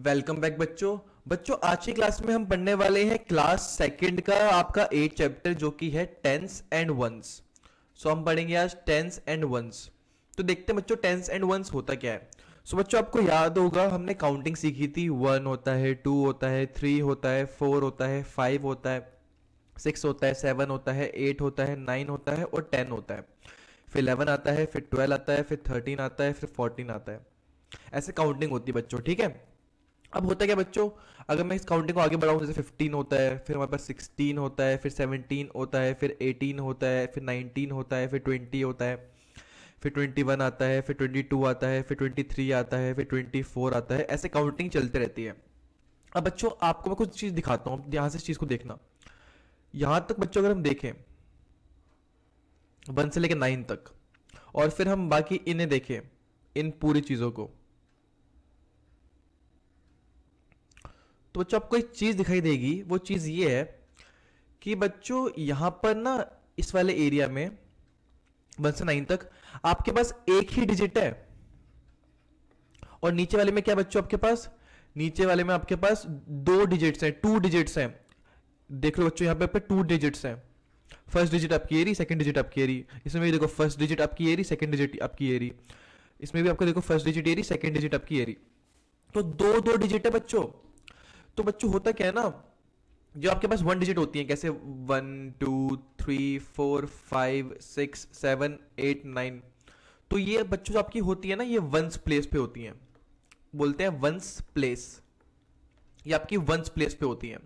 Welcome back बच्चों। आज की क्लास में हम पढ़ने वाले हैं क्लास सेकंड का आपका 8 चैप्टर जो कि है टेंस एंड वंस। सो हम पढ़ेंगे आज टेंस एंड वंस। तो देखते हैं बच्चों टेंस एंड वंस होता क्या है। सो बच्चों आपको याद होगा हमने काउंटिंग सीखी थी। 1 होता है, 2 होता है, 3 होता है, 4 होता है, 5 होता है, 6 होता है, 7 होता है, 8 होता है, 9 होता है और 10 होता है। फिर 11 आता है, फिर 12 आता है, फिर 13 आता है, फिर 14 आता है। ऐसे काउंटिंग होती है बच्चों, ठीक है। अब होता है क्या बच्चों, अगर मैं इस काउंटिंग को आगे बढ़ाऊं, जैसे 15 होता है, फिर हमारे पास 16 होता है, फिर 17 होता है, फिर 18 होता है, फिर 19 होता है, फिर 20 होता है, फिर 21 आता है, फिर 22 आता है, फिर 23 आता है, फिर 24 आता है। ऐसे काउंटिंग चलती रहती है। अब बच्चों आपको मैं कुछ चीज़ दिखाता हूँ, यहाँ से इस चीज़ को देखना। यहाँ तक बच्चों अगर हम देखें 1 से लेकर 9 तक, और फिर हम बाकी इन्हें देखें, इन पूरी चीज़ों को, तो बच्चों आपको एक चीज दिखाई देगी। वो चीज ये है कि बच्चों यहां पर ना इस वाले एरिया में 1 से 9 तक आपके पास एक ही डिजिट है, और नीचे वाले में क्या बच्चों आपके पास, नीचे वाले में आपके पास 2 डिजिट्स हैं, 2 डिजिट्स हैं। देख लो बच्चों यहाँ पे 2 डिजिट्स हैं। फर्स्ट डिजिट आपकी एरी, सेकंड डिजिट आपकी एरी। इसमें भी देखो फर्स्ट डिजिट आपकी एरी, सेकंड डिजिट आपकी एरी। इसमें भी आपको देखो फर्स्ट डिजिट एरी, सेकंड डिजिट आपकी एरी। तो 2 डिजिट है बच्चों। तो बच्चों होता क्या है ना, जो आपके पास 1 डिजिट होती है, कैसे 1 2 3 4 5 6 7 8 9, तो ये बच्चों जो आपकी होती है ना, ये वंस प्लेस पे होती हैं, बोलते हैं वंस प्लेस। ये आपकी वंस प्लेस पे होती हैं।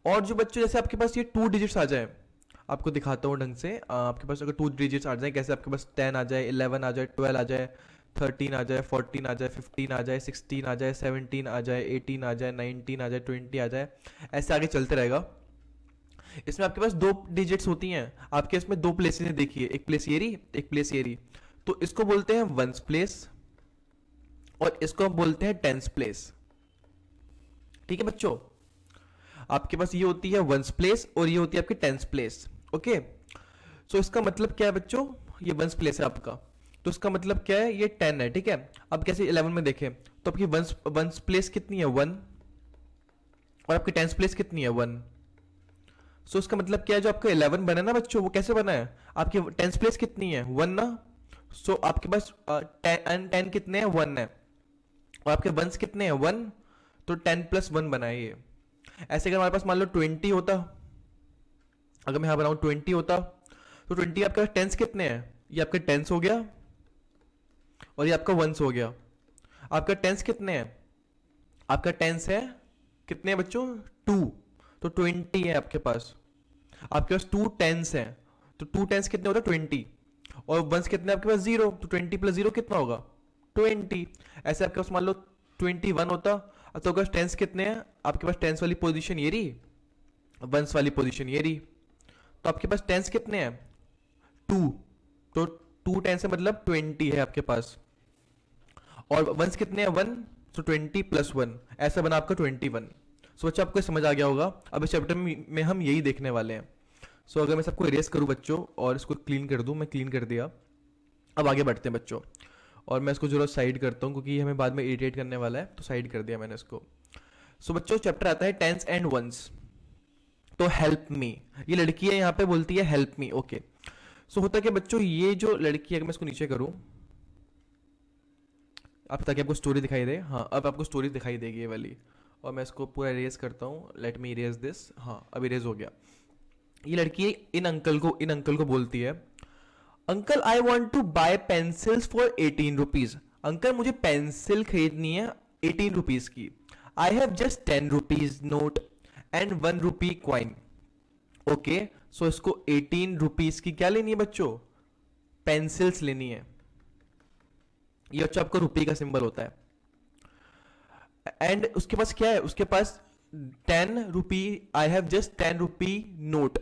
और जो बच्चों जैसे आपके पास ये 2 डिजिट्स आ जाए, आपको दिखाता हूँ ढंग से। आपके पास अगर 2 डिजिट्स आ जाए, कैसे आपके पास 10 आ जाए, 11 आ जाए, 12 आ जाए, 13 आ जाए, 14 आ जाए, 15 आ जाए, 16 आ जाए, 17 आ जाए, 18 आ जाए, 19 आ जाए, 20 आ जाए, ऐसे आगे चलते रहेगा। इसमें आपके पास 2 डिजिट्स होती हैं। आपके इसमें 2 प्लेसेस देखिए, एक प्लेस येरी, एक प्लेस येरी। तो इसको बोलते हैं वंस प्लेस, और इसको हम बोलते हैं टेंस प्लेस। ठीक है बच्चों, आपके पास ये होती है वंस प्लेस और ये होती है आपकी टेंस प्लेस। ओके, सो इसका मतलब क्या है बच्चों, ये वंस प्लेस है आपका, तो इसका मतलब क्या है, ये 10 है। ठीक है, अब कैसे 11 में देखें तो आपकी वंस प्लेस कितनी है 1, और आपकी टेंस प्लेस कितनी है 1। सो इसका मतलब क्या है, जो आपका 11 बना ना बच्चों, वो कैसे बना है, आपकी टेंस प्लेस कितनी है 1 ना। सो आपके पास 10 कितने हैं 1 है, और आपके वंस कितने हैं 1, तो 10 + 1 बना है ये। ऐसे अगर हमारे पास मान लो 20 होता, अगर मैं यहां बनाऊं 20 होता, तो 20 आपके पास टेंस कितने हैं, ये आपका टेंस हो गया और ये आपका वंस हो गया। आपका टेंस कितने हैं, आपका टेंस है कितने हैं बच्चों 2, तो 20 है आपके पास। आपके पास 2 टेंस हैं, तो 2 टेंस कितने होता है 20, और वंस कितने आपके पास 0, तो 20 + 0 कितना होगा 20। ऐसे आपके पास मान लो 21 होता, तो अगर टेंस कितने हैं, आपके पास टेंस वाली पोजीशन ये रही, वंस वाली पोजीशन ये रही, तो आपके पास टेंस कितने हैं 2, तो 2 टेंस है मतलब 20 है आपके पास, और वंस कितने हैं 1, तो 20 + 1, ऐसा बना आपका 21। सो बच्चों आपको समझ आ गया होगा। अब इस चैप्टर में हम यही देखने वाले हैं। सो अगर मैं सबको इरेज करूं बच्चों और इसको क्लीन कर दूं, मैं क्लीन कर दिया। अब आगे बढ़ते हैं बच्चों, और मैं इसको जरूर साइड करता हूं क्योंकि ये हमें बाद में इरिटेट करने वाला है, तो साइड कर दिया मैंने इसको। सो बच्चों चैप्टर आता है टेंस एंड वंस। तो हेल्प मी, ये लड़की है यहाँ पे बोलती है हेल्प मी। ओके, सो होता है कि बच्चों ये जो लड़की है, अगर मैं इसको नीचे करूं अब, ताकि आपको स्टोरी दिखाई दे, हाँ अब आपको स्टोरी दिखाई देगी ये वाली, और मैं इसको पूरा इरेज करता हूँ। Let me erase this. हाँ अब इरेज हो गया। ये लड़की इन अंकल को बोलती है, uncle I want to buy pencils for 18 rupees. Uncle मुझे पेंसिल खरीदनी है 18 रुपीज की। I have just 10 rupees note and 1 rupee coin. Okay, so इसको 18 रुपीज की क्या लेनी है बच्चों, पेंसिल्स लेनी है। ये बच्चों आपका रुपये का सिंबल होता है। एंड उसके पास क्या है, उसके पास 10 rupee, I have just 10 rupee note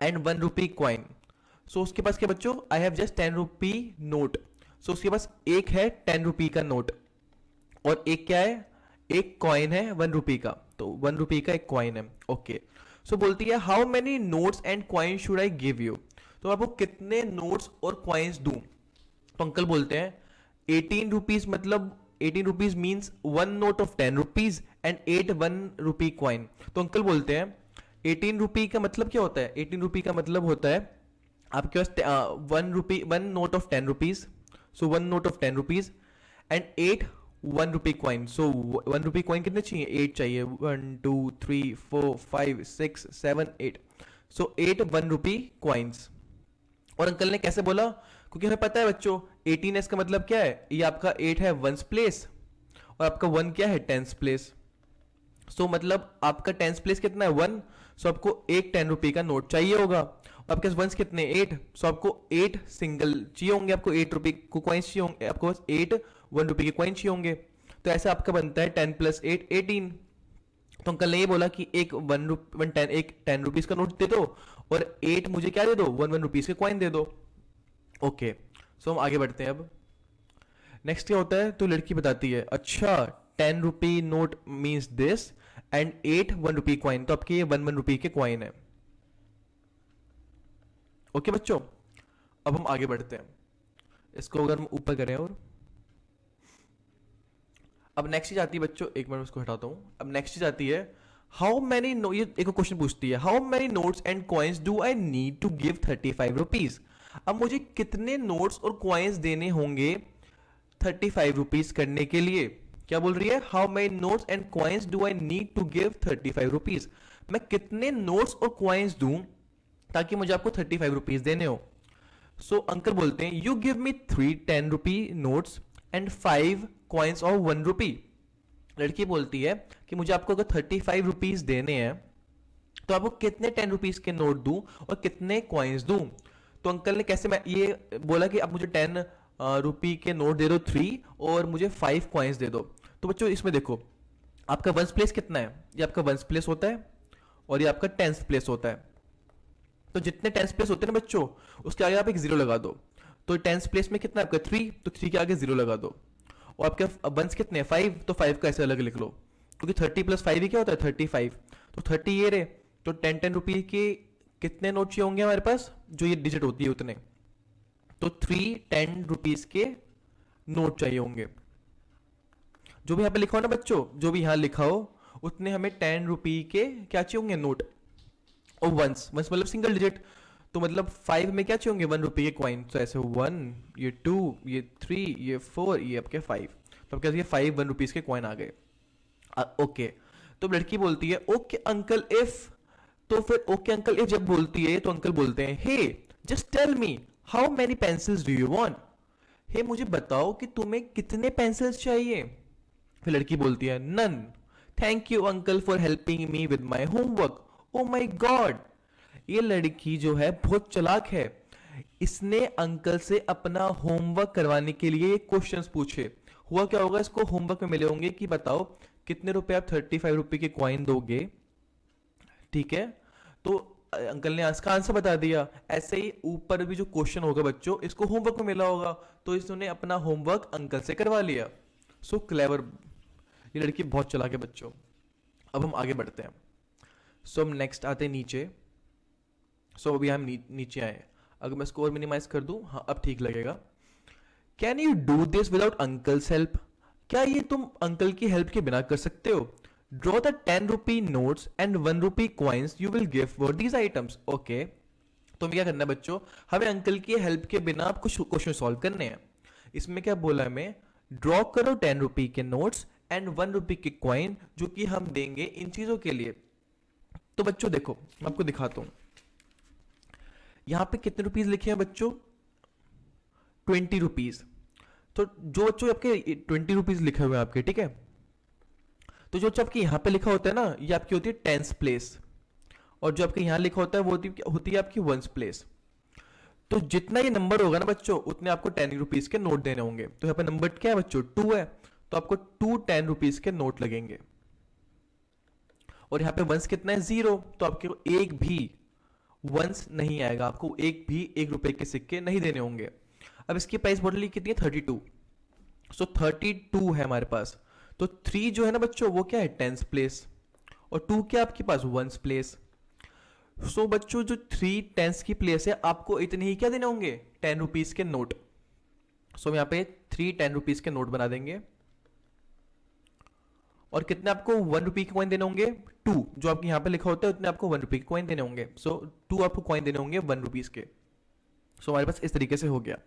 and 1 rupee coin. So उसके पास क्या बच्चों, I have just 10 rupee note. So उसके पास एक है 10 रुपी का नोट, और एक क्या है, एक कॉइन है 1 रुपी का, तो 1 रुपी का एक कॉइन है। ओके, सो बोलती है how many notes and coin should I give you. तो आपको कितने नोट्स और क्वाइंस दूं। तो अंकल बोलते हैं 18 रुपीज मतलब 18 rupees means 1 note of 10 rupees and 8 1 rupee coin. तो अंकल बोलते हैं 18 रुपी का मतलब क्या होता है? 18 रुपी का मतलब होता है आपके पास 1 note of 10 rupees, so 1 note of 10 rupees and 8 1 rupee coin. So 1 rupee coin कितने चाहिए? 8 चाहिए। 1 2 3 4 5 6 7 8, सो 8 1 रुपी क्वाइंस। और अंकल ने कैसे बोला? क्योंकि हमें पता है बच्चों 18s का मतलब क्या है, ये आपका 8 है 1s प्लेस और आपका 1 क्या है 10s प्लेस। सो मतलब आपका 10s प्लेस कितना है 1, सो आपको एक 10 रुपी का नोट चाहिए होगा। और आपके पास 1s कितने 8, सो आपको 8 सिंगल चाहिए होंगे, आपको 8 रुपी को कॉइन्स चाहिए होंगे, आपको बस 8 1 रुपी के कॉइन चाहिए होंगे। तो ऐसा आपका बनता है 10 + 8 18। तो अंकल ने ये बोला कि एक 10 रुपीज का नोट दे दो और 8 मुझे क्या दे दो 1 रुपीज के कॉइन दे दो। ओके, सो हम आगे बढ़ते हैं। अब नेक्स्ट क्या होता है? तो लड़की बताती है अच्छा 10 rupee note means this and 8 1 rupee coin, तो आपके ये 1 रुपी के कॉइन है। ओके बच्चों, अब हम आगे बढ़ते हैं। इसको अगर हम ऊपर करें और अब नेक्स्ट चीज आती है बच्चों, एक मिनट उसको हटाता हूं। अब नेक्स्ट चीज आती है हाउ मैनी, ये एक क्वेश्चन पूछती है how many notes and coins do I need to give 35 rupees. अब मुझे कितने नोट्स और कॉइन्स देने होंगे 35 रुपीज करने के लिए? क्या बोल रही है? How many notes and coins do I need to give 35 rupees. मैं कितने नोट्स और कॉइन्स दूं ताकि मुझे आपको 35 रुपीज देने हो? सो अंकल बोलते हैं you give me 3 10 rupee notes and 5 coins of 1 रुपी। लड़की बोलती है कि मुझे आपको अगर 35 रुपीज देने हैं तो आपको कितने 10 रुपीज के नोट दूं और कितने कॉइन्स दूं? तो अंकल ने कैसे मैं ये बोला कि आप मुझे 10 रुपी के नोट दे दो 3 और मुझे 5 कॉइन्स दे दो। तो बच्चों इसमें देखो आपका 1s प्लेस कितना है? ये आपका 1s प्लेस होता है और ये आपका 10th प्लेस होता है। तो जितने 10th प्लेस होते हैं ना बच्चों उसके आगे आप एक 0 लगा दो। तो 10th प्लेस में कितना है आपका 3, तो 3 के आगे 0 लगा दो। और आपके 1s कितने हैं 5, तो 5 का ऐसे अलग लिख लो क्योंकि 30 + 5 ही क्या होता है 35। तो 30 ये रहे, तो 10 रुपी के कितने नोट चाहिए होंगे हमारे पास जो ये डिजिट होती है उतने? तो 3 10 रुपीज के नोट चाहिए होंगे। जो भी यहाँ पे लिखा हो ना बच्चों, जो भी यहाँ लिखा हो उतने हमें 10 रुपी के क्या चाहिए होंगे नोट। और वंस मतलब सिंगल डिजिट, तो मतलब 5 में क्या चाहिए होंगे 1 रुपी के कॉइन। तो ऐसे 1 ये 2 ये 3 ये 4 ये आपके 5, तो आपके 5 1 रुपीज के कॉइन आ गए। ओके, तो लड़की बोलती है ओके अंकल इफ, तो फिर ओके अंकल इफ जब बोलती है तो अंकल बोलते हैं hey just tell me how many pencils do you want. Hey मुझे बताओ कि तुम्हें कितने पेंसिल्स चाहिए? फिर लड़की बोलती है none, thank you uncle for helping me with my homework. Oh my God, ये लड़की जो है बहुत चालाक है। इसने अंकल से अपना होमवर्क करवाने के लिए क्वेश्चंस पूछे। हुआ क्या होगा, इसको होमवर्क में मिले होंगे कि बताओ कितने रुपए आप 35 रुपए के कॉइन दोगे। ठीक है, तो अंकल ने इसका आंसर बता दिया। ऐसे ही ऊपर भी जो क्वेश्चन होगा बच्चों इसको होमवर्क में मिला होगा, तो इसने अपना होमवर्क अंकल से करवा लिया। सो क्लेवर, ये लड़की बहुत चालाक है बच्चों। अब हम आगे बढ़ते हैं। सो हम नेक्स्ट आते हैं नीचे। सो अभी हम नीचे आए, अगर मैं इसको और मिनिमाइज कर दूं, हाँ अब ठीक लगेगा। Can you do this without uncle's help? क्या ये तुम अंकल की हेल्प के बिना कर सकते हो? Draw the 10 rupee notes and 1 rupee coins you will give for these items. Okay, तो क्या करना है बच्चों, हमें अंकल की हेल्प के बिना कुछ क्वेश्चन सॉल्व करने हैं। इसमें क्या बोला है, हमें ड्रॉ करो 10 रुपी के नोट्स एंड 1 रुपी के कॉइन जो कि हम देंगे इन चीजों के लिए। तो बच्चों देखो मैं आपको दिखाता हूं, यहां पे कितने रुपीज लिखे हैं बच्चों 20 रुपीज। तो जो बच्चों आपके 20 रुपीज लिखे हुए हैं आपके, ठीक है, तो जो आपके यहां पे लिखा होता है ना ये आपकी होती है 10th प्लेस, और जो आपके यहां लिखा होता है वो होती है आपकी 1st प्लेस। तो जितना ये नंबर होगा ना बच्चों उतने आपको 10 रुपीज के नोट देने होंगे। तो यहाँ पे नंबर क्या है बच्चों 2 है, तो आपको 2 10 रुपीज के नोट लगेंगे। और यहाँ पे वंस कितना है 0, तो आपको एक भी वंस नहीं आएगा, आपको एक भी 1 रुपए के सिक्के नहीं देने होंगे। अब इसकी प्राइस बोतल कितनी है 32, सो 32 है हमारे पास। तो 3 जो है ना बच्चों वो क्या है 10th प्लेस, और 2 क्या आपके पास 1st प्लेस। सो बच्चों जो 3 10th की प्लेस है आपको इतने ही क्या देने होंगे 10 रुपीज के नोट। सो यहाँ पे 3 10 रुपीज के नोट बना देंगे। और कितने आपको 1 रुपये के कॉइन देने होंगे, 2, जो आपके यहाँ पे लिखा होता है उतने आपको 1 रुपये के कॉइन देने होंगे। सो 2 आपको कॉइन देने होंगे 1 रुपीज के। सो हमारे पास इस तरीके से हो गया।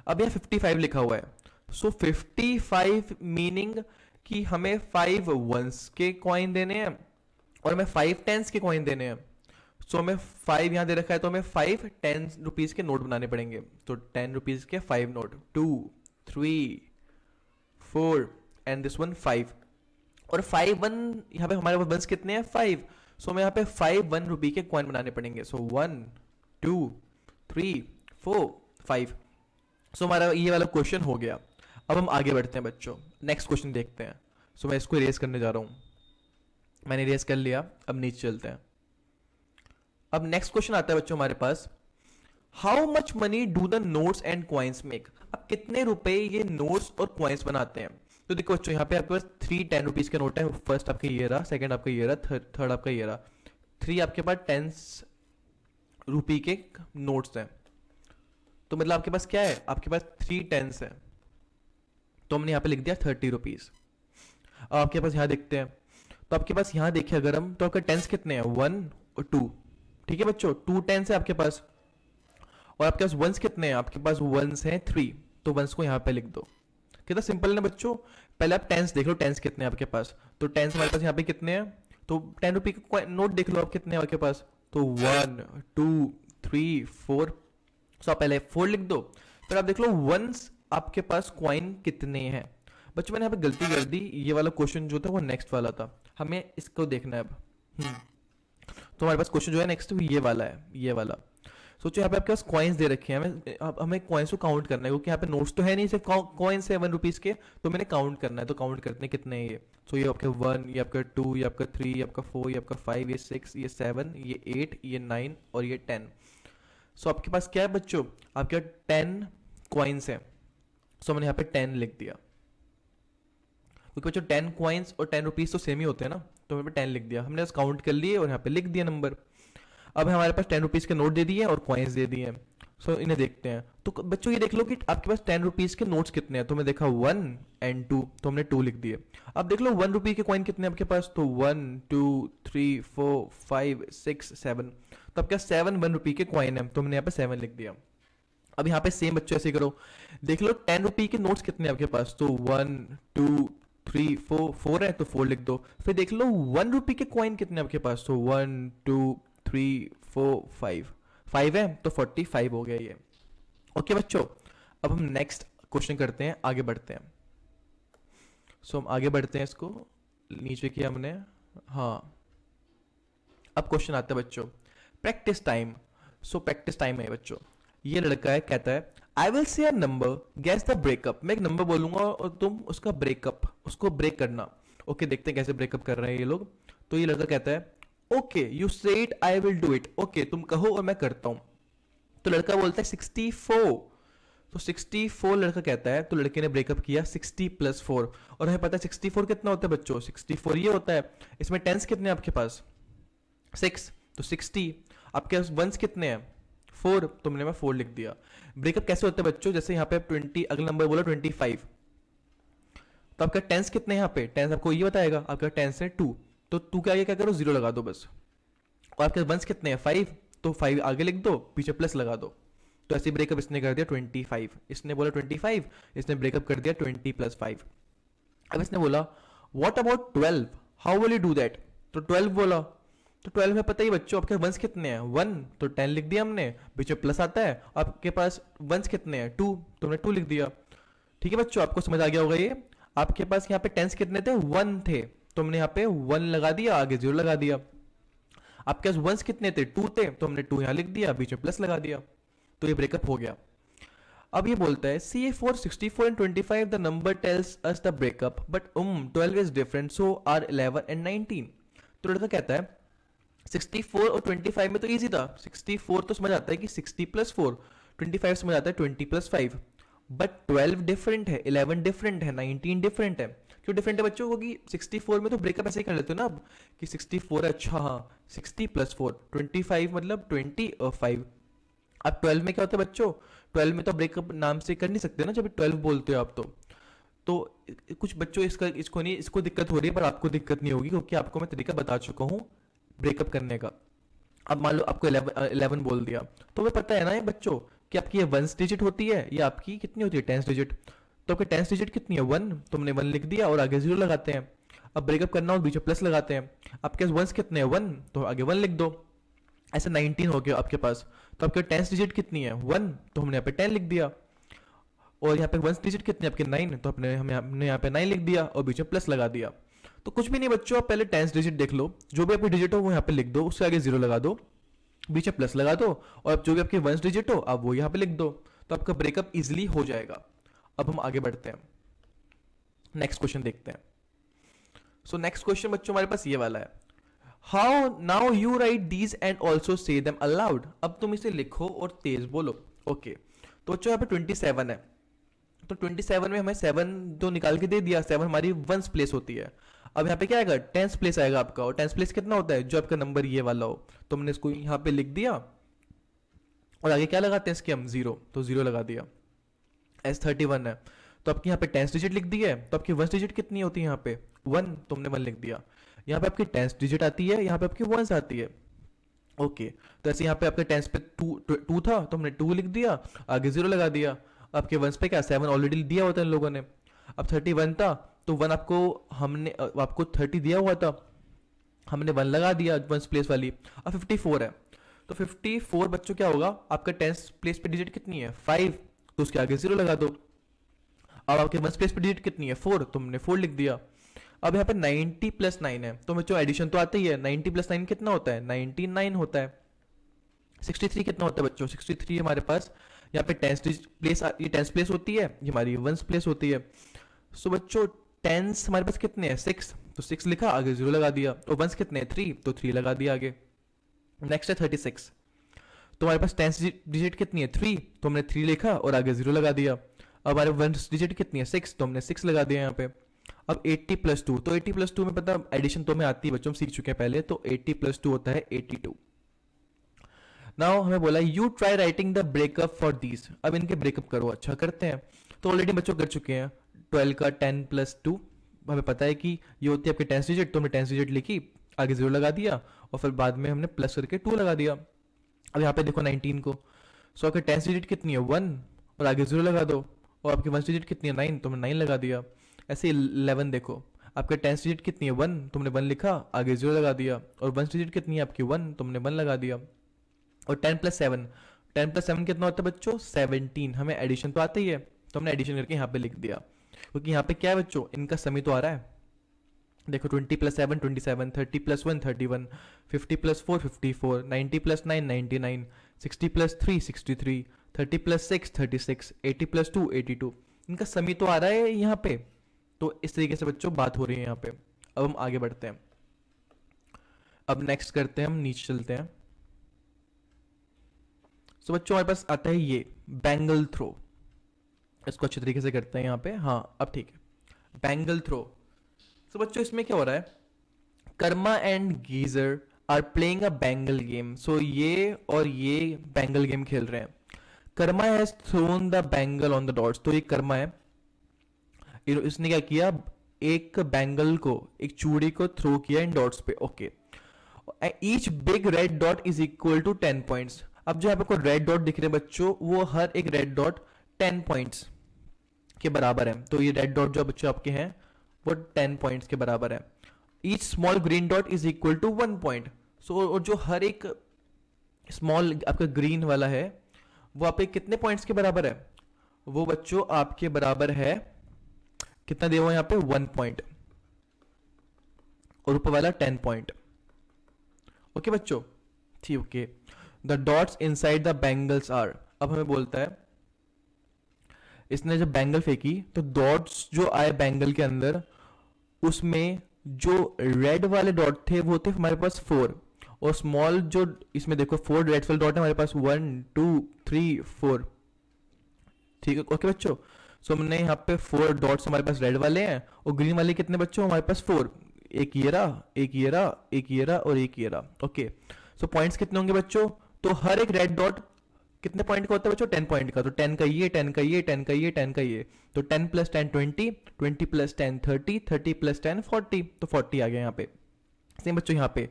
अब यहाँ 55 लिखा हुआ है। सो 55 मीनिंग कि हमें 5 वंस के कॉइन देने हैं और हमें 5 टेंस के कॉइन देने हैं। सो हमें 5 यहाँ दे रखा है तो हमें 5 10 रुपीज के नोट बनाने पड़ेंगे। तो 10 रुपीज के 5 नोट, 2 3 4 एंड दिस वन 5। और 5 1 यहाँ पे हमारे पास वंस कितने हैं, 5। सो हमें यहाँ पे 5 1 रुपये के कॉइन बनाने पड़ेंगे। सो 1 2 3 4 5। सो हमारा ये वाला क्वेश्चन हो गया। अब हम आगे बढ़ते हैं बच्चों, नेक्स्ट क्वेश्चन देखते हैं। सो मैं इसको इरेज करने जा रहा हूँ, मैंने इरेज कर लिया। अब नीचे चलते हैं। अब नेक्स्ट क्वेश्चन आता है बच्चों हमारे पास, how much money do the notes and coins make. अब कितने रुपए ये नोट्स और कॉइन्स बनाते हैं। तो देखो बच्चों यहाँ पे आपके पास 3 10 रुपीज के नोट है। फर्स्ट आपका ये रहा, सेकंड आपका ये रहा, थर्ड आपका ये रहा। 3 आपके पास 10 रुपये के नोट्स हैं। तो मतलब आपके पास क्या है, आपके पास 3 10s है। तो हमने यहाँ पे लिख दिया 30 रुपीज। अब आपके पास यहाँ देखते हैं, तो आपके पास यहाँ देखिए अगर हम, तो आपके 10s कितने हैं, 1 और 2। ठीक है बच्चों, 2 10s है आपके पास। और आपके पास वंस कितने हैं, आपके पास वंस हैं 3। तो वंस को यहाँ पे लिख दो। कितना सिंपल है बच्चों। पहले आप 10s देख लो, 10s कितने हैं आपके पास। तो 10s हमारे पास यहाँ पे कितने हैं, तो 10 रुपये के नोट देख लो आप कितने हैं आपके पास। तो 1 2 3 4। सो आप पहले 4 लिख दो, फिर आप देख लो वंस आपके पास कॉइन कितने हैं। बच्चों मैंने यहाँ पे गलती कर दी, ये वाला क्वेश्चन जो था वो नेक्स्ट वाला था, हमें इसको देखना है अब। तो हमारे पास क्वेश्चन जो है नेक्स्ट ये वाला है, ये वाला। सोचो यहाँ पे आपके पास कॉइन्स दे रखे हैं, हमें कॉइन्स को काउंट करना है, क्योंकि यहाँ पे नोट्स तो है नहीं, सिर्फ कॉइन्स है 1 रुपीज के। तो मैंने काउंट करना है, तो काउंट करते हैं कितने हैं ये। सो ये आपके 1, ये आपका 2, ये आपका 3, ये आपका 4, ये आपका 5, ये 6, ये 7, ये 8, ये 9 और ये 10। सो आपके पास क्या है बच्चों, आपके 10 कॉइन्स हैं। सो मैंने यहाँ पे 10 लिख दिया, क्योंकि बच्चों 10 कॉइन्स और 10 रुपीज तो सेम ही होते हैं ना। तो मैंने 10 लिख दिया, हमने काउंट कर लिए और यहाँ पे लिख दिया नंबर। अब हमारे पास 10 रुपीज के नोट दे दिए और कॉइन्स दे दिए। सो इन्हें देखते हैं। तो बच्चों ये देख लो कि आपके पास 10 रुपीज के नोट्स कितने हैं। तो हमने देखा 1 एंड 2, तो हमने 2 लिख दिए। अब देख लो 1 रुपये के कॉइन कितने हैं आपके पास। तो 1 2 3 4 5 6 7। तो आपके पास 7 1 रुपये के कॉइन है, तो हमने यहाँ पे 7 लिख दिया। अब यहाँ पे सेम बच्चों ऐसे करो, देख लो 10 रुपये के नोट्स कितने हैं आपके पास। तो 1 2 3 4 है, तो 4 लिख दो। फिर देख लो 1 रुपये के कॉइन कितने आपके पास। तो 1 2 3 4 5 है, तो 45 हो गया ये। ओके बच्चों, अब हम नेक्स्ट क्वेश्चन करते हैं, आगे बढ़ते हैं। सो हम आगे बढ़ते हैं, इसको नीचे किया हमने। हाँ, अब क्वेश्चन आता है बच्चों, practice time. So practice time है बच्चों। ये लड़का है, कहता है I will say a number, guess the breakup. मैं एक नंबर बोलूंगा और तुम उसका ब्रेकअप, उसको ब्रेक करना। ओके, देखते हैं कैसे ब्रेकअप कर रहे हैं ये लोग। तो ये लड़का कहता है okay you said I will do it. Okay, तुम कहो और मैं करता हूं। तो लड़का बोलता है 64। तो 64 लड़का कहता है, तो लड़के ने ब्रेकअप किया 60 + 4। और हमें पता है 64 कितना होता है बच्चों, 64 ये होता है। इसमें 10s कितने हैं आपके पास, 6। तो 60। आपके पास वंस कितने हैं, 4। तो मैंने 4 लिख दिया। ब्रेकअप कैसे होता है बच्चों, जैसे यहाँ पे 20, अगला नंबर बोला 25। तो आपका 10s कितने हैं यहाँ पे, 10s आपको ये बताएगा। आपका 10s है 2, तो 2 के आगे क्या करो, 0 लगा दो बस। और आपके वंस कितने हैं, 5। तो 5 आगे लिख दो, पीछे प्लस लगा दो। तो ऐसे ब्रेकअप इसने कर दिया 25। इसने बोला 25, इसने ब्रेकअप कर दिया 20 + 5। अब इसने बोला what about 12, how will you do that. तो 12 बोला, तो 12 में पता ही बच्चों आपके वंस कितने हैं, 1। तो 10 लिख दिया हमने, पीछे प्लस आता है। आपके पास वंस कितने हैं, 2। तो हमने 2 लिख दिया। ठीक है बच्चों, आपको समझ आ गया होगा ये। आपके पास यहाँ पे 10s कितने थे, 1 थे। तो हमने यहाँ पे 1 लगा दिया, आगे 0 लगा दिया। आपके पास वंस कितने थे, 2 थे। तो हमने 2 यहाँ लिख दिया, बीच में प्लस लगा दिया। तो ये ब्रेकअप हो गया। अब ये बोलता है see A for 64 and 25 the number tells us the breakup but 12 is different, so are 11 and 19। तो लड़का कहता है 64 और 25 में तो इजी था। 64 तो समझ आता है कि 60 + 4, 25 समझ आता है 20 + 5। बट 12 डिफरेंट है, 11 डिफरेंट है, 19 डिफरेंट है। क्यों डिफरेंट है बच्चों, क्योंकि 64 में तो ब्रेकअप ऐसे ही कर लेते हो ना अब कि 64 है, अच्छा हाँ 60 + 4, 25 मतलब 20 और 5। अब 12 में क्या होता है बच्चों, 12 में तो ब्रेकअप नाम से कर नहीं सकते ना जब 12 बोलते हो आप। तो तो कुछ बच्चों इसको दिक्कत हो रही है, पर आपको दिक्कत नहीं होगी क्योंकि आपको मैं तरीका बता चुका हूँ ब्रेकअप करने का। अब मान लो आपको 11 बोल दिया, तो हमें पता है ना ये बच्चों कि आपकी ये 1 डिजिट होती है या आपकी कितनी होती है 10 डिजिट। तो आपकी 10 डिजिट कितनी है 1, तो हमने 1 लिख दिया और आगे 0 लगाते हैं। अब ब्रेकअप करना हो बीच में प्लस लगाते हैं। आपके पास 1 कितने हैं 1, तो आगे 1 लिख दो। ऐसे 19 हो गया आपके पास। तो आपके 10 डिजिट कितनी है 1, तो हमने यहाँ पे 10 लिख दिया। और यहाँ पे 1 डिजिट कितनी है आपके 9, तो हमने यहाँ पे 9 लिख दिया और बीच में प्लस लगा दिया। तो कुछ भी नहीं बच्चों, आप पहले 10 डिजिट देख लो, जो भी आपकी डिजिट हो वो यहाँ पे लिख दो, उससे आगे 0 लगा दो, बीच में प्लस लगा दो, और जो भी आपकी 1 डिजिट हो आप वो यहाँ पे लिख दो, तो आपका ब्रेकअप इजिली हो जाएगा। अब हम आगे बढ़ते हैं, नेक्स्ट क्वेश्चन देखते हैं। सो नेक्स्ट क्वेश्चन बच्चों हमारे पास ये वाला है, how now you right these and also say them allowed. अब तुम इसे लिखो और तेज बोलो। ओके तो बच्चों यहाँ पे 27 है, तो 27 में हमें 7 जो निकाल के दे दिया, 7 हमारी 1 प्लेस होती है। अब यहाँ पे क्या आएगा 10 प्लेस आएगा आपका, और 10 प्लेस कितना होता है जो आपका नंबर ये वाला हो, तो हमने इसको यहाँ पे लिख दिया और आगे क्या लगाते हैं इसके हम 0, तो 0 लगा दिया। S31 है, तो आपकी यहाँ पे 10 डिजिट लिख दी है, तो आपकी 1 डिजिट कितनी होती है यहाँ पे 1, तो हमने 1 लिख दिया। यहाँ पे आपकी 10 डिजिट आती है, यहाँ पे आपकी 1 आती है। ओके तो ऐसे यहाँ पे आपके 10 पे 2 था, तो हमने 2 लिख दिया, आगे 0 लगा दिया। आपके 1 पे क्या 7 ऑलरेडी दिया होता है इन लोगों ने। अब 31 था, तो 1 आपको 30 दिया हुआ था, हमने 1 लगा दिया 1 प्लेस वाली। अब 54 है, तो 54 बच्चों क्या होगा, आपका 10 प्लेस पे डिजिट कितनी है 5, तो उसके आगे 0 लगा दो। अब आपके 1 प्लेस पे डिजिट कितनी है 4, तो हमने 4 लिख दिया। अब यहाँ पे 90 प्लस 9 है, तो बच्चों एडिशन तो आता ही है, 90 प्लस 9 कितना होता है 99 होता है। 63 कितना होता है बच्चों 63 हमारे पास यहाँ पे 10 प्लेस, ये 10 प्लेस होती है, ये हमारी 1 प्लेस होती है। सो बच्चों 10 हमारे पास कितने हैं 6, तो 6 लिखा आगे 0 लगा दिया, और 1 कितने हैं 3, तो 3 लगा दिया आगे। नेक्स्ट है 36, तो हमारे पास 10 डिजिट कितनी है 3, तो हमने 3 लिखा और आगे 0 लगा दिया। अब हमारे 1 डिजिट कितनी है 6, तो हमने 6 लगा दिया यहाँ पे। अब 80 प्लस 2, तो 80 प्लस 2 में पता एडिशन तो हमें आती है बच्चों, हम सीख चुके हैं पहले, तो 80 प्लस 2 होता है 82। नाउ हमें बोला you try writing the breakup for these, अब इनके ब्रेकअप करो। अच्छा करते हैं, तो ऑलरेडी बच्चों कर चुके हैं 12 का 10 प्लस 2, हमें पता है कि ये होती है आपकी 10 डिजिट, तो हमने 10 डिजिट लिखी, आगे 0 लगा दिया, और फिर बाद में हमने प्लस करके 2 लगा दिया। अब यहाँ पे देखो 19 को, सो आपकी 10 डिजिट कितनी है 1, और आगे 0 लगा दो, और आपकी 1 डिजिट कितनी है 9, तो हमने 9 लगा दिया। ऐसे 11 देखो, आपके 10 डिजिट कितनी है 1, तो हमने 1 लिखा, आगे 0 लगा दिया, और 1 डिजिट कितनी है आपकी 1, तो हमने 1 लगा दिया। और 10 प्लस 7, 10 प्लस 7 कितना होता है बच्चों 17, हमें एडिशन तो आता ही है, तो हमने एडिशन करके यहाँ पे लिख दिया, क्योंकि यहाँ पे क्या है बच्चों इनका समी तो आ रहा है। देखो 20 plus 7 27, 30 plus 1 31, 50 plus 4 54, 90 plus 9 99, 60 plus 3 63, 30 plus 6 36, 80 plus 2 82, इनका समी तो आ रहा है यहाँ पे। तो इस तरीके से बच्चों बात हो रही है यहाँ पे। अब हम आगे बढ़ते हैं, अब नेक्स्ट करते हैं, हम नीचे चलते हैं। तो बच्चों हमारे पास आता है ये बैंगल थ्रो, इसको अच्छे तरीके से करते हैं यहाँ पे। हाँ अब ठीक है, बैंगल थ्रो। तो बच्चों इसमें क्या हो रहा है, Karma and Geezer are playing a bangle game. So ये और ये बैंगल गेम खेल रहे हैं। Karma has thrown the bangle on the dots, तो ये कर्मा है, इसने क्या किया एक बैंगल को, एक चूड़ी को थ्रो किया इन डॉट्स पे। Okay each big red dot is equal to 10 points. अब जो यहाँ पे कोई रेड डॉट दिख रहे हैं बच्चों, वो हर एक रेड डॉट 10 पॉइंट्स के बराबर है। तो ये रेड डॉट जो बच्चों आपके हैं वो 10 पॉइंट्स के बराबर है। Each small green dot is equal to 1 point. So और जो हर एक स्मॉल आपका ग्रीन वाला है वो आपके कितने पॉइंट्स के बराबर है, वो बच्चों आपके बराबर है कितना दिया हुआ यहाँ पे 1 पॉइंट, और ऊपर वाला 10 पॉइंट। ओके बच्चों ठीक okay. The dots inside the bangles are, अब हमें बोलता है इसने जब बैंगल फेंकी तो डॉट्स जो आए बैंगल के अंदर, उसमें जो रेड वाले डॉट थे वो थे हमारे पास 4, और स्मॉल जो इसमें देखो 4 रेड वाले डॉट है हमारे पास 1 2 3 4। ठीक है ओके बच्चों। सो हमने यहाँ पे 4 डॉट्स हमारे पास रेड वाले हैं, और ग्रीन वाले कितने बच्चों हमारे पास 4, एक ये रहा एक ये रहा एक ये रहा और एक ये रहा। ओके सो पॉइंट्स कितने होंगे बच्चों, तो हर एक रेड डॉट कितने पॉइंट का होता है बच्चों? 10 पॉइंट का। तो 10 का ये, 10 का ये, 10 का ये, 10 का ये, तो 10 प्लस 10 20, 20 प्लस 10 30, 30 प्लस 10 40, तो 40 आ गया यहाँ पे। सेम बच्चों यहाँ पे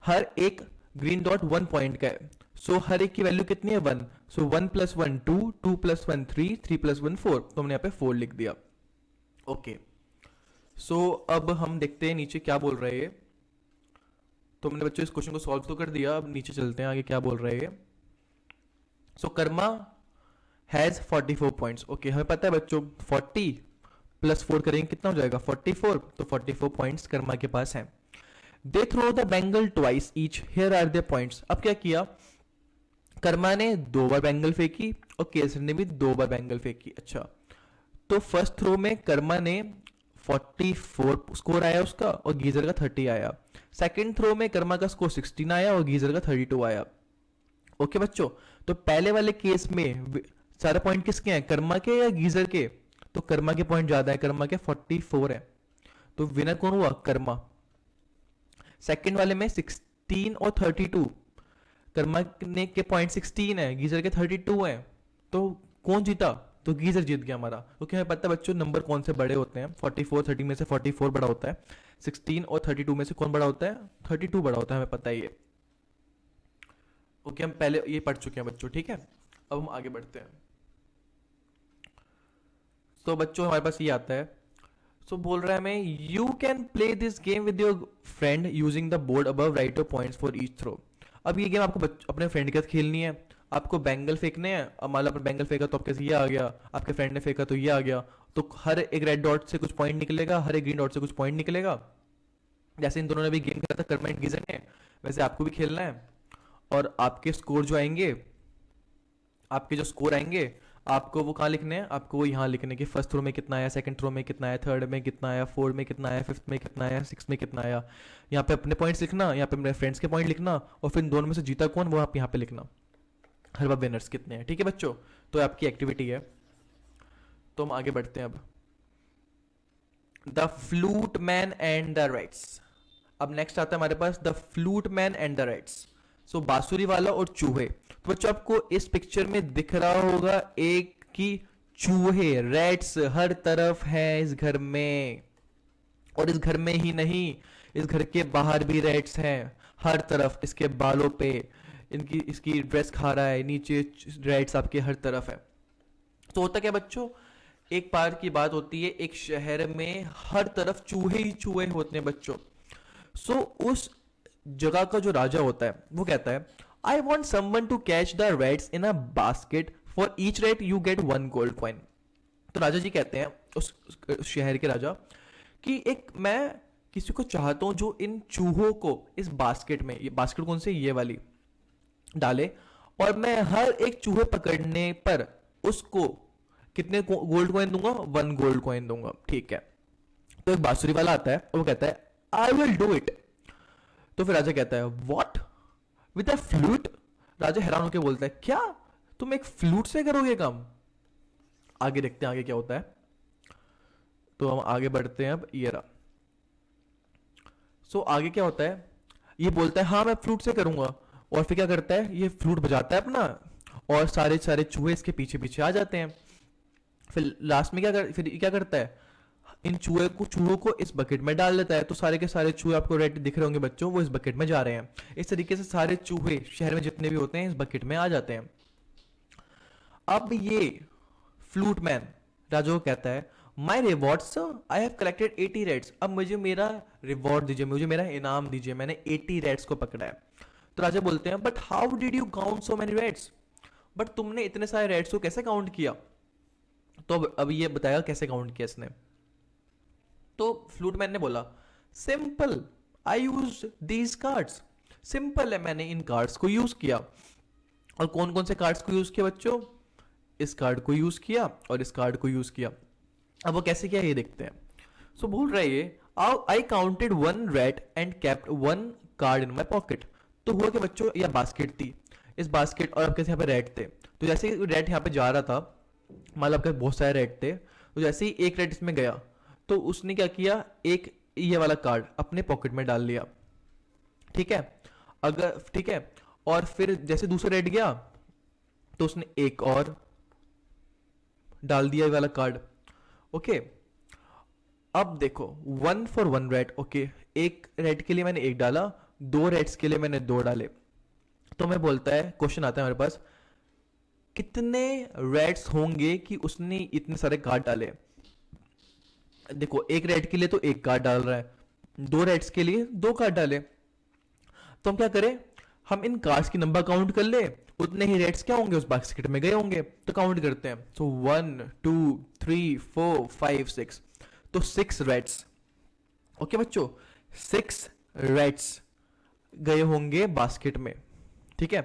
हर एक ग्रीन डॉट 1 पॉइंट का है, सो हर एक की वैल्यू कितनी है? 1। सो 1 प्लस 1 2, 2 प्लस 1 3, 3 प्लस 1 4, तो हमने यहाँ पे 4 लिख दिया। ओके, सो अब हम देखते हैं नीचे क्या बोल रहे हैं। तो हमने बच्चों इस क्वेश्चन को सॉल्व तो कर दिया, अब नीचे चलते हैं आगे क्या बोल रहे हैं। सो कर्मा हैज 44 पॉइंट्स। ओके, हमें पता है बच्चों 40 प्लस 4 करेंगे कितना हो जाएगा? 44। तो 44 पॉइंट्स कर्मा के पास हैं। They throw the bangle twice each, here are the points. अब क्या किया? कर्मा ने 2 बार बैंगल फेंकी और केसरी ने भी 2 बार बैंगल फेंकी। अच्छा, तो फर्स्ट थ्रो में कर्मा ने 44 स्कोर आया उसका और गीजर का 30 आया। सेकंड थ्रो में कर्मा का स्कोर 16 आया और गीजर का 32 आया। ओके बच्चों, तो पहले वाले केस में सारे पॉइंट किसके हैं? कर्मा के या गीजर के? तो कर्मा के पॉइंट ज्यादा है, कर्मा के 44 है, तो विनर कौन हुआ? कर्मा। सेकंड वाले में 16 और 32, कर्मा ने के पॉइंट 16 है, गीजर के 32 है, तो कौन जीता? तो गीजर जीत गया हमारा, क्योंकि हमें पता है बच्चों नंबर कौन से बड़े होते हैं। 44 30 में से 44 बड़ा होता है, 16 और 32 में से कौन बड़ा होता है? 32 बड़ा होता है, हमें पता ही है। ओके, हम पहले ये पढ़ चुके हैं बच्चों, ठीक है। अब हम आगे बढ़ते हैं। तो बच्चों हमारे पास ये आता है, सो बोल रहा है हमें you can play this game with your friend using the board above, write your points for each throw. अब ये गेम आपको अपने फ्रेंड के साथ खेलनी है। आपको बैंगल फेंकने हैं। अब मान लो आपने बैंगल फेंका तो आपके ये आ गया, आपके फ्रेंड ने फेंका तो ये आ गया, तो हर एक रेड डॉट से कुछ पॉइंट निकलेगा, हर एक ग्रीन डॉट से कुछ पॉइंट निकलेगा। जैसे इन दोनों ने भी गेम खेला था कर्मा एंड गीजर ने, वैसे आपको भी खेलना है। और आपके स्कोर जो आएंगे, आपके जो स्कोर आएंगे, आपको वो कहाँ लिखने हैं? आपको वो यहाँ लिखने के फर्स्ट थ्रो में कितना आया, सेकंड थ्रो में कितना आया, थर्ड में कितना आया, फोर्थ में कितना आया, फिफ्थ में कितना आया, सिक्स में कितना आया। यहाँ पे अपने पॉइंट्स लिखना, यहाँ पे अपने फ्रेंड्स के पॉइंट लिखना, और फिर इन दोनों में से जीता कौन वो आप यहाँ पे लिखना, हर बार विनर्स कितने हैं। ठीक है बच्चों, तो आपकी एक्टिविटी है। तो हम आगे बढ़ते हैं अब। The flute man and the rights. अब नेक्स्ट आता है हमारे पास the flute man and the rights. So बांसुरी वाला और चूहे। तो बच्चों आपको इस पिक्चर में दिख रहा होगा एक की चूहे, रैट्स हर तरफ है इस घर में, और इस घर में ही नहीं, इस घर के बाहर भी रैट्स हैं हर तरफ, इसके बालों पे, इनकी इसकी ड्रेस खा रहा है, नीचे रैट्स आपके हर तरफ है। तो होता क्या बच्चों, एक बार की बात होती है, एक शहर में हर तरफ चूहे ही चूहे होते हैं बच्चों। सो उस जगह का जो राजा होता है वो कहता है I want someone to catch the rats in a basket, for each rat you get 1 gold coin. तो राजा जी कहते हैं उस शहर के राजा कि एक मैं किसी को चाहता हूं जो इन चूहों को इस बास्केट में, ये बास्केट कौन से, ये वाली, डाले, और मैं हर एक चूहे पकड़ने पर उसको कितने गोल्ड कॉइन दूंगा? 1 गोल्ड कॉइन दूंगा। ठीक है, तो एक बांसुरी वाला आता है और वो कहता है आई विल डू इट। तो फिर राजा कहता है व्हाट, विद अ फ्लूट? राजा हैरान होकर बोलता है क्या तुम एक फ्लूट से करोगे काम? आगे देखते हैं आगे क्या होता है। तो हम आगे बढ़ते हैं अब। ये रहा। सो आगे क्या होता है, ये बोलता है हाँ मैं फ्लूट से करूंगा, और फिर क्या करता है, ये फ्लूट बजाता है अपना, और सारे सारे चूहे इसके पीछे पीछे आ जाते हैं। फिर लास्ट में फिर क्या करता है, इन चूहों को इस बकेट में डाल देता है। तो सारे के सारे चूहे आपको रेड दिख रहे होंगे बच्चों, वो इस बकेट में जा रहे हैं। इस तरीके से सारे चूहे शहर में जितने भी होते हैं इस बकेट में आ जाते हैं। अब ये फ्लूट मैन राजा को कहता है my reward sir, I have collected 80 reds. अब मुझे मेरा रिवॉर्ड दीजिए, मुझे मेरा इनाम दीजिए, मैंने 80 रेड्स को पकड़ा है। तो राजा बोलते हैं but how did you count so many reds? But तुमने इतने सारे रेड्स को कैसे काउंट किया? तो अब ये बताएगा कैसे काउंट किया इसने। तो फ्लूटमैन ने बोला simple, I use these cards. Simple है, मैंने इन कार्ड्स को यूज किया। और कौन कौन से कार्ड्स को यूज किया बच्चों? इस कार्ड को यूज किया और इस कार्ड को यूज किया। अब वो कैसे किया ये देखते हैं। सो बोल रहा है ये I counted 1 red and kept 1 card in my pocket. तो हुआ कि बच्चों यह बास्केट थी, इस बास्केट और आपके यहाँ पे रेड थे। तो जैसे रेड यहाँ पे जा रहा था, मान लो आपके बहुत सारे रेड थे, तो जैसे ही एक रेड इसमें गया तो उसने क्या किया, एक ये वाला कार्ड अपने पॉकेट में डाल लिया। ठीक है, अगर ठीक है, और फिर जैसे दूसरा रेड गया तो उसने एक और डाल दिया ये वाला कार्ड। ओके, अब देखो 1 for 1 रेड। ओके, एक रेड के लिए मैंने एक डाला, 2 रेड्स के लिए मैंने 2 डाले। तो मैं बोलता है, क्वेश्चन आता है हमारे पास, कितने रेड्स होंगे कि उसने इतने सारे कार्ड डाले। देखो एक रेड के लिए तो एक कार्ड डाल रहा है, 2 रेड्स के लिए 2 कार्ड डाले। तो हम क्या करें, हम इन कार्ड्स की नंबर काउंट कर ले, उतने ही रेड्स क्या होंगे उस बास्केट में गए होंगे। तो काउंट करते हैं। तो 1 2 3 4 5 6, तो 6 रेड्स। ओके बच्चों, 6 रेड्स गए होंगे बास्केट में। ठीक है,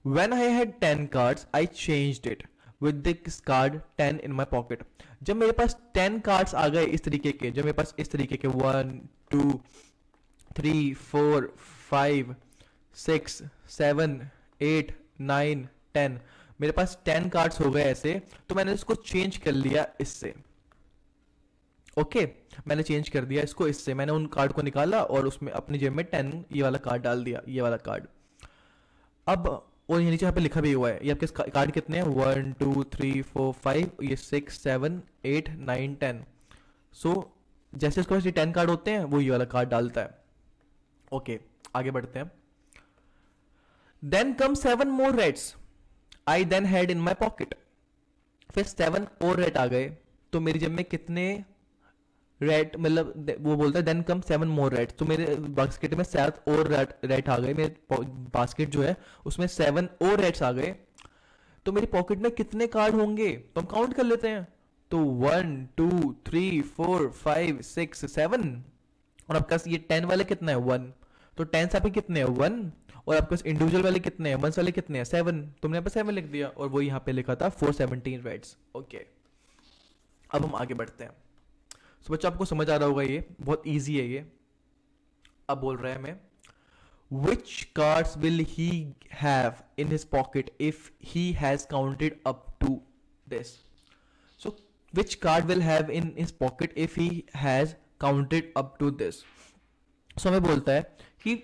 When I had 10 cards, I changed it with this card 10 in my pocket. जब मेरे पास 10 कार्ड्स आ गए इस तरीके के, जब मेरे पास इस तरीके के 1 2 3 4 5 6 7 8 9 10, मेरे पास 10 कार्ड्स हो गए ऐसे, तो मैंने इसको चेंज कर लिया इससे। ओके, मैंने चेंज कर दिया इसको इससे, मैंने उन कार्ड को निकाला और उसमें अपनी जेब में 10 ये वाला कार्ड डाल दिया, ये वाला कार्ड। अब और ये नीचे यहाँ पे लिखा भी हुआ है, ये आपके कार्ड कितने हैं, 1 2 3 4 5, ये 6 7 8 9 10। सो जैसे इसके पास ये 10 कार्ड होते हैं वो ये वाला कार्ड डालता है। ओके, आगे बढ़ते हैं। Then come 7 more reds I then had in my pocket. फिर 7 और रेड आ गए, तो मेरी जेब में कितने रेड, मतलब वो बोलता है देन कम 7 मोर रेड, तो मेरे बास्केट में 7 और रेड आ गए। मेरे बास्केट जो है उसमें 7 और रेड्स आ गए, तो मेरी पॉकेट में कितने कार्ड होंगे, तो हम काउंट कर लेते हैं। तो 1 2 3 4 5 6 7, और आपके पास ये 10 वाले कितना है 1, तो 10 से आपके कितने हैं 1, और आपके पास इंडिविजुअल वाले कितने हैं 1 वाले कितने हैं 7, तुमने यहाँ पे 7 लिख दिया, और वो यहाँ पे लिखा था 417 रेड्स। ओके, अब हम आगे बढ़ते हैं। सो बच्चों आपको समझ आ रहा होगा, ये बहुत इजी है ये। अब बोल रहे हैं हमें, which cards will he have in his pocket if he has counted up to this? So which card will have in his pocket if he has counted up to this? So हमें बोलता है कि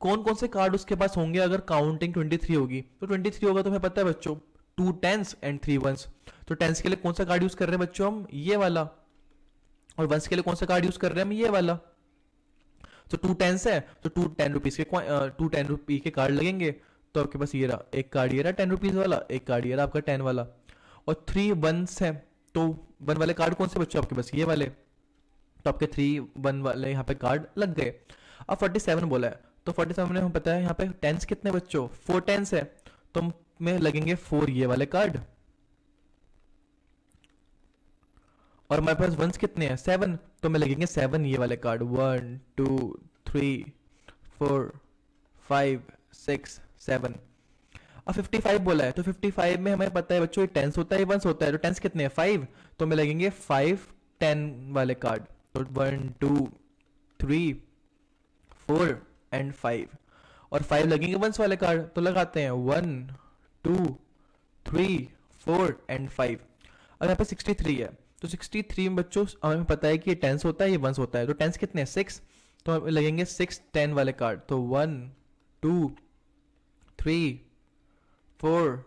कौन कौन से card उसके पास होंगे अगर काउंटिंग 23 होगी। तो 23 होगा तो हमें पता है बच्चों 2 10s and 3 1s। तो 10s के लिए कौन सा कार्ड यूज कर रहे हैं बच्चों हम, ये वाला, और 1s के लिए कौन सा कार्ड यूज कर रहे हैं हम, ये वाला। तो 2 10s है, तो 2 10 रुपीज के 2 10 रुपी के कार्ड लगेंगे। तो आपके पास ये रहा एक कार्ड, ये रहा 10 रुपीज वाला, एक कार्ड ये रहा आपका 10 वाला, और 3 1s है, तो 1 वाले कार्ड कौन से बच्चों आपके पास, ये वाले। तो आपके 3 1 वाले यहाँ पे कार्ड लग गए। अब 47 बोला है, तो 47 में हमें पता है यहाँ पे 10s कितने बच्चों, 4 10s है, तो हमें लगेंगे 4 ये वाले कार्ड, और हमारे पास 1s कितने हैं 7, तो हमें लगेंगे 7 ये वाले कार्ड, 1 2 3 4 5 6 7। अब 55 बोला है, तो 55 में हमें पता है बच्चों ये 10s होता है, ये 1s होता है, तो 10s कितने हैं 5, तो हमें लगेंगे 5 10 वाले कार्ड। तो 1 2 3 4 एंड 5, और 5 लगेंगे 1s वाले कार्ड, तो लगाते हैं 1 2 3 4 एंड 5। अब यहाँ पे 63 है, तो 63 में बच्चों हमें पता है कि ये 10s होता है, ये 1s होता है, तो 10s कितने हैं 6, तो हमें लगेंगे 6 10 वाले कार्ड। तो 1 2 3 4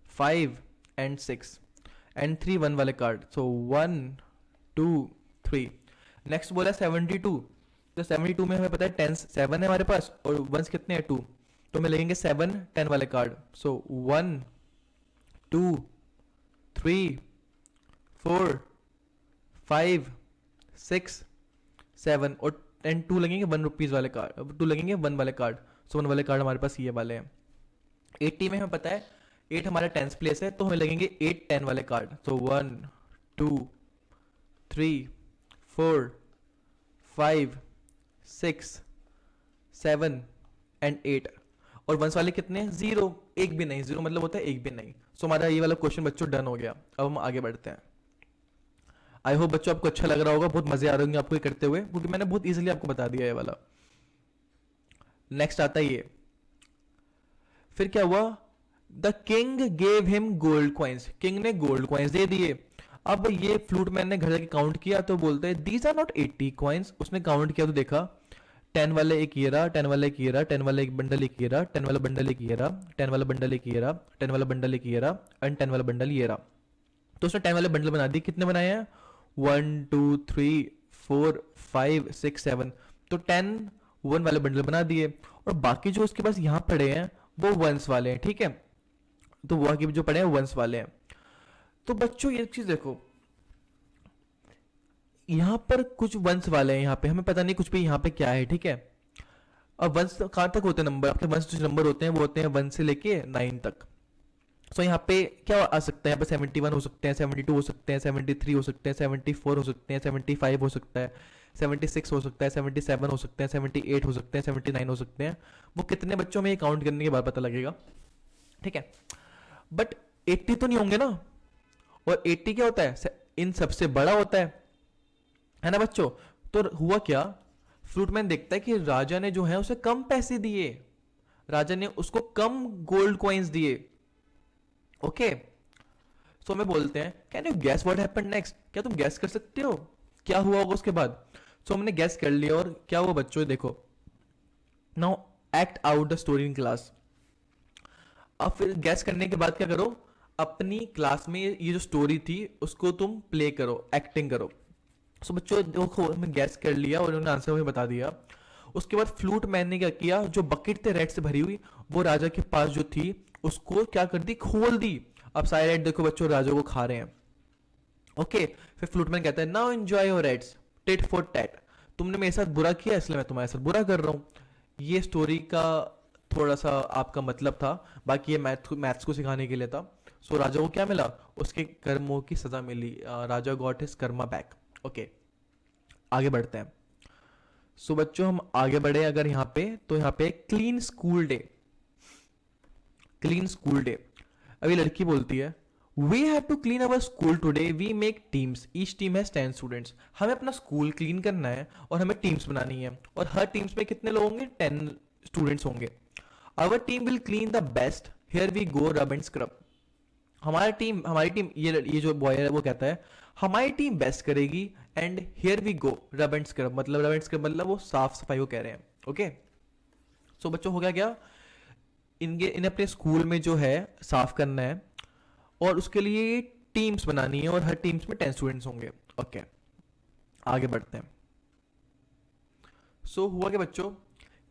5 एंड 6 एंड 3 1 वाले कार्ड। सो 1 2 3। नेक्स्ट बोला 72, तो 72 में हमें पता है 10 7 है हमारे पास, और 1s कितने हैं 2, तो हमें लगेंगे 7 10 वाले कार्ड। सो 1 2 3 4 5 6 7, और 2 लगेंगे 1 रुपीज वाले कार्ड, 2 लगेंगे 1 वाले कार्ड। सो 1 वाले कार्ड हमारे पास ये वाले हैं। 80 में हमें पता है 8 हमारा 10th प्लेस है, तो हमें लगेंगे 8 10 वाले कार्ड। सो 1 2 3 4 5 6 7 एंड 8, और 1s वाले कितने 0, एक भी नहीं, 0 मतलब होता है एक भी नहीं। सो हमारा ये वाला क्वेश्चन बच्चों डन हो गया। अब हम आगे बढ़ते हैं। आई होप बच्चों आपको अच्छा लग रहा होगा, बहुत मजे आ रहे होंगे आपको ये करते हुए, क्योंकि मैंने बहुत इजीली आपको बता दिया ये वाला। नेक्स्ट आता है ये, फिर क्या हुआ, the king gave him gold coins, king ने गोल्ड कॉइन्स दे दिए। अब ये फ्लूट मैन ने घर जाके काउंट किया, तो बोलते हैं दीज आर नॉट 80 कॉइन्स। उसने काउंट किया तो देखा 10 वाले एक ये रहा, 10 वाला एक ये रहा, 10 वाला एक बंडल एक ये रहा, 10 वाला बंडल एक ये रहा, 10 वाला बंडल एक ये रहा, 10 वाला बंडल एक ये रहा एंड 10 वाला बंडल ये रहा। तो उसने 10 वाले बंडल बना दिए। कितने बनाए हैं? 1 2 3 4 5 6 7। तो 10 1 वाले बंडल बना दिए और बाकी जो उसके पास यहाँ पड़े हैं वो वंस वाले हैं, ठीक है। तो वो बाकी जो पड़े हैं वंस वाले हैं। तो बच्चों ये चीज देखो, यहाँ पर कुछ वंश वाले हैं, यहाँ पे हमें पता नहीं कुछ भी यहाँ पे क्या है, ठीक है। अब वंश कहाँ तक होते हैं नंबर? आपके वंश जो नंबर होते हैं वो होते हैं 1 से लेके 9 तक। सो यहाँ पे क्या आ सकता है? यहाँ पे 71 हो सकते हैं, 72 हो सकते हैं, 73 हो सकते हैं, 74 हो सकते हैं, 75 हो सकता है, 76 हो सकता है, 77 हो सकते हैं, 78 हो सकते हैं, 79 हो सकते हैं। वो कितने बच्चों में काउंट करने के बाद पता लगेगा, ठीक है। बट 80 तो नहीं होंगे ना। और 80 क्या होता है? इन सबसे बड़ा होता है ना बच्चों। तो हुआ क्या, फ्रूटमैन देखता है कि राजा ने जो है उसे कम पैसे दिए, राजा ने उसको कम गोल्ड कॉइन्स दिए। ओके, सो हमें बोलते हैं can you gas what happened next? क्या तुम गैस कर सकते हो क्या हुआ होगा उसके बाद? सो हमने गैस कर लिया और क्या हुआ बच्चों, देखो now act out the story in class. अब फिर गैस करने के बाद क्या करो, अपनी क्लास में ये जो स्टोरी थी उसको तुम प्ले करो, एक्टिंग करो। सो बच्चों देखो हमने गैस कर लिया और उन्होंने आंसर मुझे बता दिया। उसके बाद फ्लूट मैन ने क्या किया, जो बकेट थे रेड से भरी हुई वो राजा के पास जो थी उसको क्या कर दी, खोल दी। अब सारे रेड देखो बच्चों राजा को खा रहे हैं। ओके, फिर फ्लूटमैन कहता है now enjoy your reds tit for tat. तुमने मेरे साथ बुरा किया इसलिए मैं तुम्हारे साथ बुरा कर रहा हूं। ये स्टोरी का थोड़ा सा आपका मतलब था, बाकी ये मैथ्स को सिखाने के लिए था। सो राजा को क्या मिला, उसके कर्मों की सजा मिली। Raja got his karma back. Okay, आगे बढ़ते हैं। सो बच्चों हम आगे बढ़े अगर यहाँ पे, तो यहाँ पे clean school day, clean school day. अभी लड़की बोलती है we have to clean our school today, we make teams, each team has 10 students. हमें अपना स्कूल क्लीन करना है और हमें टीम्स बनानी है और हर टीम्स में कितने लोग होंगे, 10 स्टूडेंट्स होंगे। Our team will clean the best, here we go rub and scrub. हमारी टीम ये जो बॉय है वो कहता है हमारी टीम बेस्ट करेगी and here we go rub and scrub, मतलब रब एंड स्क्रब मतलब वो साफ सफाई को कह रहे हैं। ओके, सो बच्चों हो गया क्या, इन्हें अपने स्कूल में जो है साफ करना है और उसके लिए टीम्स बनानी है और हर टीम्स में 10 स्टूडेंट्स होंगे। ओके, आगे बढ़ते हैं। सो हुआ क्या बच्चों,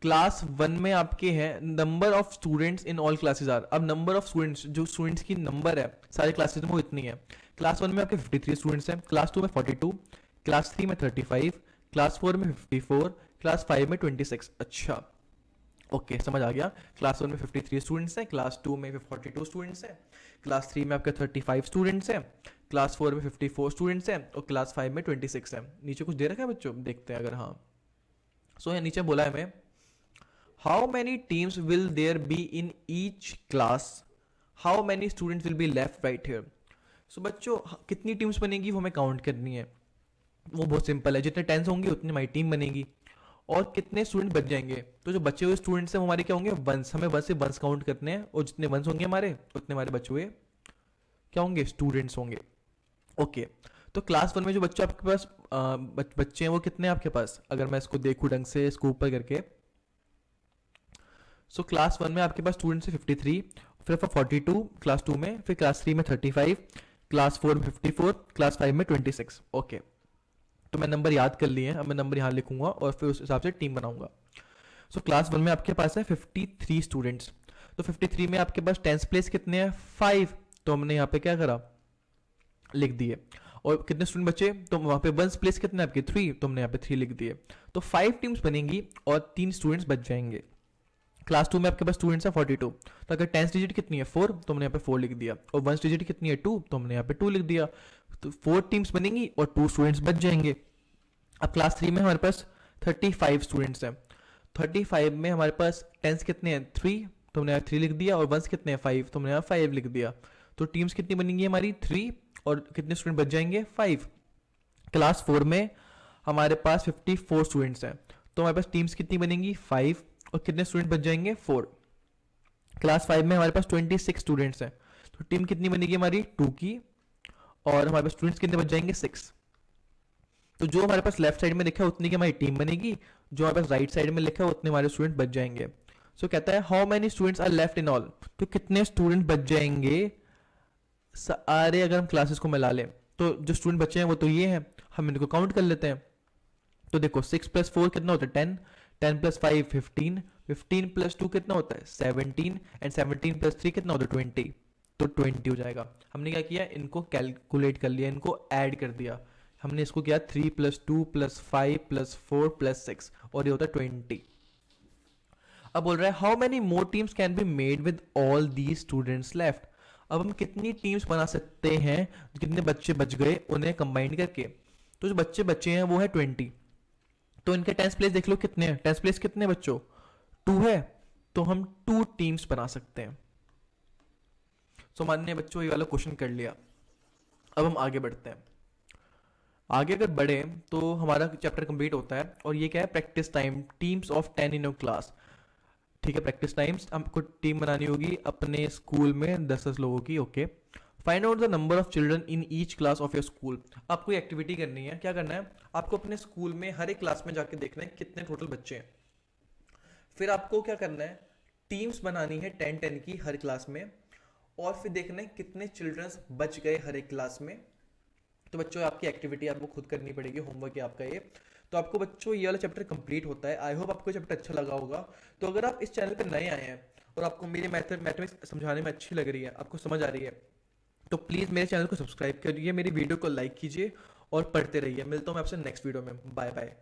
क्लास 1 में आपके हैं number of students in all classes are. अब नंबर ऑफ स्टूडेंट्स, जो स्टूडेंट्स की नंबर है सारे क्लासेस में वो इतनी है। क्लास 1 में आपके 53 स्टूडेंट्स हैं, क्लास 2 में 42, क्लास 3 में 35, क्लास 4 में 54, क्लास 5 में 26। अच्छा ओके, समझ आ गया। क्लास 1 में 53 स्टूडेंट्स हैं, क्लास 2 में 42 स्टूडेंट्स हैं, क्लास 3 में आपके 35 स्टूडेंट्स हैं, क्लास 4 में 54 स्टूडेंट्स हैं और क्लास 5 में 26 हैं। नीचे कुछ दे रखा है बच्चों, देखते हैं अगर हाँ। सो नीचे बोला है हमें how many teams will there be in each class, how many students will be left right here. So बच्चों कितनी टीम्स बनेगी वो हमें काउंट करनी है। वो बहुत सिंपल है, जितने 10 होंगे उतनी हमारी टीम बनेगी और कितने स्टूडेंट बच जाएंगे। तो जो बचे हुए स्टूडेंट्स हैं वो हमारे क्या होंगे, वंस। हमें वंस से वंस काउंट करने हैं और जितने वंस होंगे हमारे उतने हमारे बचे हुए क्या होंगे, स्टूडेंट्स होंगे। ओके, तो क्लास 1 में जो बच्चे आपके पास बच्चे हैं वो कितने हैं आपके पास, अगर मैं इसको देखूं ढंग से इसको ऊपर करके। सो क्लास 1 में आपके पास स्टूडेंट्स है 53, फिर 42 क्लास 2 में, फिर क्लास 3 में 35, क्लास 4 में 54, क्लास 5 में 26। ओके, तो मैं नंबर याद कर लिए हैं, अब मैं नंबर यहाँ लिखूंगा और फिर उस हिसाब से टीम बनाऊंगा। सो क्लास 1 में आपके पास है 53 स्टूडेंट्स। तो 53 में आपके पास 10th प्लेस कितने हैं, 5। तो हमने यहाँ पे क्या करा, लिख दिए। और कितने स्टूडेंट बचे, तो वहां पे 1st प्लेस कितने आपके 3, तो हमने यहाँ पे 3 लिख दिए। तो 5 टीम्स बनेंगी और 3 स्टूडेंट्स बच जाएंगे। क्लास 2 में आपके पास स्टूडेंट्स है 42, तो अगर 10th डिजिट कितनी है 4, तो हमने यहाँ पे 4 लिख दिया। और 1st डिजिट कितनी है 2, तो हमने यहाँ पे 2 लिख दिया। तो 4 टीम्स बनेंगी और 2 स्टूडेंट्स बच जाएंगे। अब क्लास 3 में हमारे पास 35 स्टूडेंट्स हैं। 35 में हमारे पास 10th कितने हैं 3, तो हमने यहाँ 3 लिख दिया। और 1st कितने हैं 5, तो हमने यहाँ 5 लिख दिया। तो टीम्स कितनी बनेंगी हमारी 3 और कितने स्टूडेंट बच जाएंगे 5। क्लास 4 में हमारे पास 54 स्टूडेंट्स हैं, तो हमारे पास टीम्स कितनी बनेंगी 5 और कितने स्टूडेंट बच जाएंगे 4। क्लास 5 में हमारे पास 26 स्टूडेंट्स हैं, तो टीम कितनी बनेगी हमारी 2 की और हमारे पास स्टूडेंट्स कितने बच जाएंगे 6। तो जो हमारे पास लेफ्ट साइड में लिखा है उतनी की हमारी टीम बनेगी, जो हमारे पास राइट साइड में लिखा है उतने हमारे स्टूडेंट बच जाएंगे। सो कहता है how many students are left in all, तो कितने स्टूडेंट बच जाएंगे सारे अगर हम क्लासेस को मिला लें। तो जो स्टूडेंट बचे हैं वो तो ये हैं, हम इनको काउंट कर लेते हैं। तो देखो 6 + 4 कितना होता है 10, 10 + 5 15, 15 + 2 कितना होता है 17, एंड 17 + 3 कितना होता है 20। तो 20 हो जाएगा। हमने क्या किया, इनको कैलकुलेट कर लिया, इनको ऐड कर दिया। हमने इसको किया 3 + 2 + 5 + 4 + 6 और ये होता है 20। अब बोल रहा है how many more teams can be made with all the students left. अब हम कितनी टीम्स बना सकते हैं, कितने बच्चे बच गए उन्हें कंबाइन करके। तो जो बच्चे बचे हैं वो है 20। तो इनके टेंस प्लेस देख लो कितने हैं, टेंस प्लेस कितने बच्चों 2 है, तो हम 2 टीम्स बना सकते हैं। सो माननीय बच्चों ये वाला क्वेश्चन कर लिया। अब हम आगे बढ़ते हैं। आगे अगर बढ़े तो हमारा चैप्टर कंप्लीट होता है, और ये क्या है, practice time, teams of 10 in your class. ठीक है, प्रैक्टिस टाइम्स हमको टीम बनानी होगी अपने स्कूल में 10-10 लोगों की। Okay, find out the number of children in each class of your school. आपको एक्टिविटी करनी है, क्या करना है, आपको अपने स्कूल में हर एक क्लास में जाके देखना है कितने टोटल बच्चे हैं। फिर आपको क्या करना है, टीम्स बनानी है 10-10 की हर क्लास में, और फिर देखना है कितने चिल्ड्रंस बच गए हर एक क्लास में। तो बच्चों आपकी एक्टिविटी आपको खुद करनी पड़ेगी, होमवर्क है आपका ये। तो आपको बच्चों ये वाला चैप्टर कंप्लीट होता है। आई होप आपको चैप्टर अच्छा लगा होगा। तो अगर आप इस चैनल पर नए आए हैं और आपको मेरी मैथमेटिक्स समझाने में अच्छी लग रही है, आपको समझ आ रही है, तो प्लीज़ मेरे चैनल को सब्सक्राइब करिए, मेरी वीडियो को लाइक कीजिए और पढ़ते रहिए। मिलता हूँ मैं आपसे नेक्स्ट वीडियो में। Bye bye.